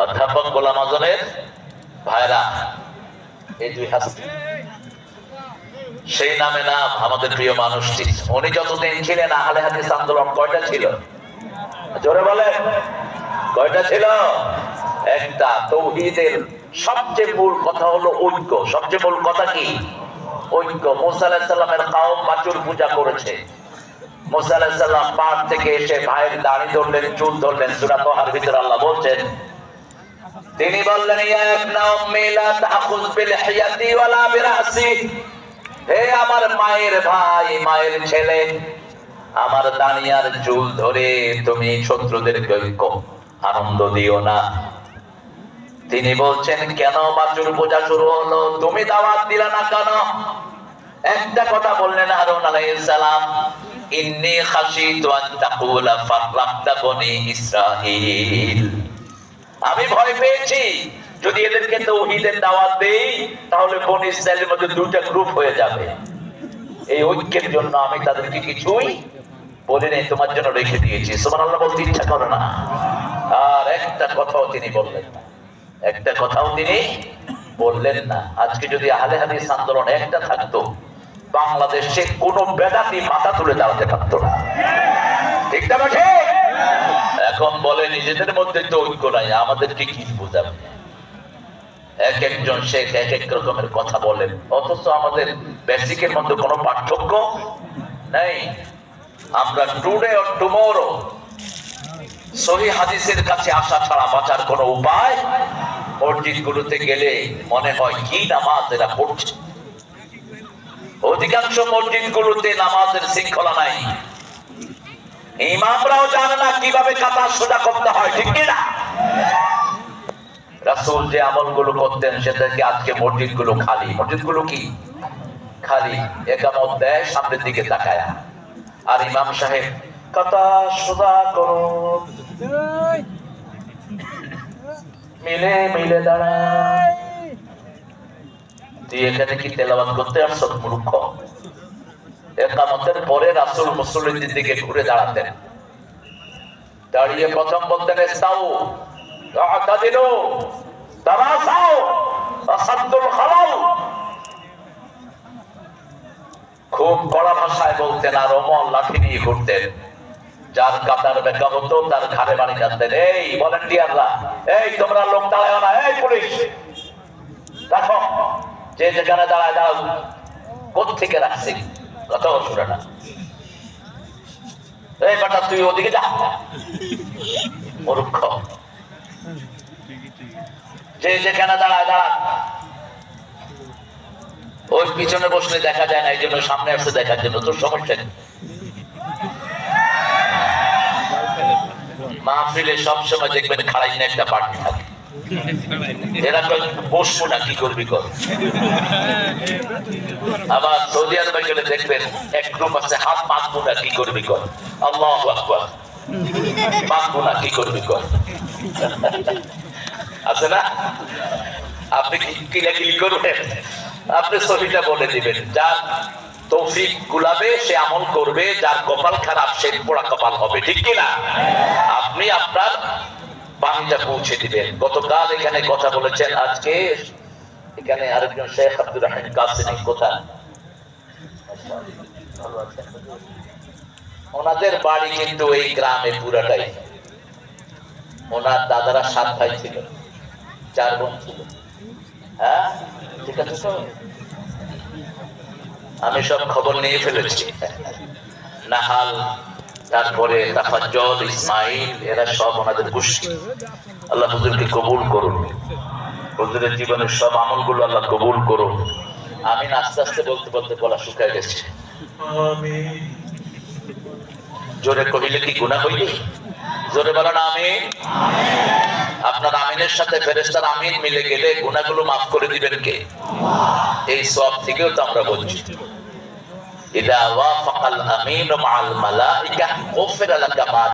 অধ্যাপক গোলাম আজমের ভাইরা, এই দুই হাসি সেই নামে নাম আমাদের প্রিয় মানুষটি। উনি যতদিন ছিলেন আহলে হাদিস আন্দোলন কয়টা ছিল? জোরে বলেন, কয়টা ছিল? একটা। তাওহীদের সবচেয়ে মূল কথা হলো ঐক্য। সবচেয়ে মূল কথা কি? ঐক্য। মুসা আলাইহিস সালামের কওম বাছুর পূজা করেছে। মুসা আলাইহিস সালাম পাহাড় থেকে এসে ভাইয়ের দাড়ি ধরলেন, চুল ধরলেন। সূরা তাহার ভিতরে আল্লাহ বলছেন, তিনি বললেন, ইয়া ইবনা উম্মি লা তাখুয বিলহিয়াতি ওয়ালা বিরাসি, হে আমার মায়ের ভাই, মায়ের ছেলে, আমার দাঁড়িয়ার চুল ধরে তুমি শত্রুদেরকে ঐক্য আনন্দ দিও না। তিনি বলছেন, কেন বাছুর পূজা শুরু হলো? তুমি দাওয়াত দিলা না কেন? একটা কথা বললেন হারুন আলাইহিস সালাম, ইন্নী খাশিতু আন তাকুলা ফাররাকতা বনি ইসরাঈল, আমি ভয় পেয়েছি যদি এদেরকে তাওহীদের দাওয়াত দেই তাহলে বনি ইসরাঈলের মধ্যে দুটো গ্রুপ হয়ে যাবে। এই ঐক্যের জন্য আমি তাদেরকে কিছুই বলি নাই, তোমার জন্য রেখে দিয়েছি। সুবহানাল্লাহ বলতে ইচ্ছা করে না। আর একটা কথাও তিনি বললেন না, একটা কথাও তিনি বললেন না। আজকে যদি আহলে হাদিস আন্দোলন একটা থাকতো, বাংলাদেশে কোন বেদাতি মাথা তুলে দাঁড়াতে পারতো না। ঠিক না ঠিক? এখন বলে নিজেদের মধ্যে তো ঐক্য নাই, আমাদেরকে কি বোঝাবে? এক একজন শেখ এক এক রকমের কথা বলেন, অথচ আমাদের বেসিকের মধ্যে কোনো পার্থক্য নেই। আমরা টুডে অর টুমরো সহিহ হাদিসের কাছে আসা ছাড়া বাঁচার কোনো উপায়। মসজিদ গুলোতে গেলে মনে হয় কি নামাজ এরা পড়ছে। অধিকাংশ মসজিদ গুলোতে নামাজের শৃঙ্খলা নাই, ইমামরাও জানে না কিভাবে কাতার সোজা করতে হয়। ঠিক কিনা? রাসূল যে আমলগুলো করতেন সেটাকে আজকে মসজিদ গুলো খালি। মসজিদ গুলো কি খালি? একামত দেয় সামনের দিকে তাকায়া, আর ইমাম সাহেব কাতার সোজা করুন, মিলে মিলে দাঁড়ায়। তুই এখানে কি তেলাওয়াত করতে আসছ মূর্খ? একামতের পরে রাসূল মুসল্লিদের দিকে ঘুরে দাঁড়াতেন, দাঁড়িয়ে প্রথম বলতেন, ইস্তাউ তা'তাদিলু তারাসাউ আসাদুল খালাল। খুব কড়া ভাষায় বলতেন, আর ওমর লাঠি নিয়ে ঘুরতেন। যার কাতার বেঁকা হতো তার ঘাড়ে বাড়ি জানতেন, এই ভলান্টিয়াররা, এই তোমরা লোক দাঁড়ায় না, এই পুলিশ দেখো যে যেখানে দাঁড়ায় দাঁড়াও। কোত্থেকে রাখছি কথাও শুনে না। এই বেটা তুই ওদিকে যা, মূর্খ। যে যেখানে দাঁড়ায় দাঁড়া। ওই পিছনে বসলে দেখা যায় না, এই জন্য সামনে আসতে দেখার জন্য। তোর সমস্যা নেই। মাহফিলে সবসময় দেখবেন খাড়াই না একটা পার্টি থাকে, এরা বসবো না, কি করবি কর। আবার সৌদি আরবে গেলে দেখবেন এক গ্রুপ আছে, হাত পাতবো না, কি করবি কর। আল্লাহু আকবার, পাতবো না, কি করবি কর। আছে না? আপনি কিলাকিলি করবেন, আপনি সহিটা বলে দিবেন। যার তৌফিক কুলাবে সে আমল করবে, যার কপাল খারাপ সে পোড়া কপাল হবে। ঠিক কিনা? আপনি আপনার বাণীটা পৌঁছে দিবেন। গতকাল এখানে কথা বলেছেন, আজকে এখানে আরেকজন শেখ আব্দুর রহিম কাসেমি, কোথায় ওনাদের বাড়ি কিন্তু এই গ্রামে পুরাটাই। ওনার দাদারা 7 ভাই ছিল, 4 বোন ছিল। হ্যাঁ ঠিক আছে, আমি সব খবর নিয়ে ফেলেছি। নাহাল, তারপরে তাফাজ্জল, ইসমাইল, এরা সব ওনাদের গোষ্ঠী। আল্লাহ হুজুরকে কবুল করুন, হুজুরের জীবনের সব আমলগুলো আল্লাহ কবুল করুন। আমি আস্তে আস্তে বলতে বলতে গলা শুকায় গেছে। জোরে কহিলে কি গুনাহ হইবে? জোরে বলেন আমিন। আপনার আমিনের সাথে ফেরেশতার আমিন মিলে গেলে গুনাহগুলো মাফ করে দিবেন কে? এই সওয়াব থেকেও তো আমরা বঞ্চিত। ইদা ওয়াফাকাল আমিনু মাআল মালাইকা গুফিরা লাকা মা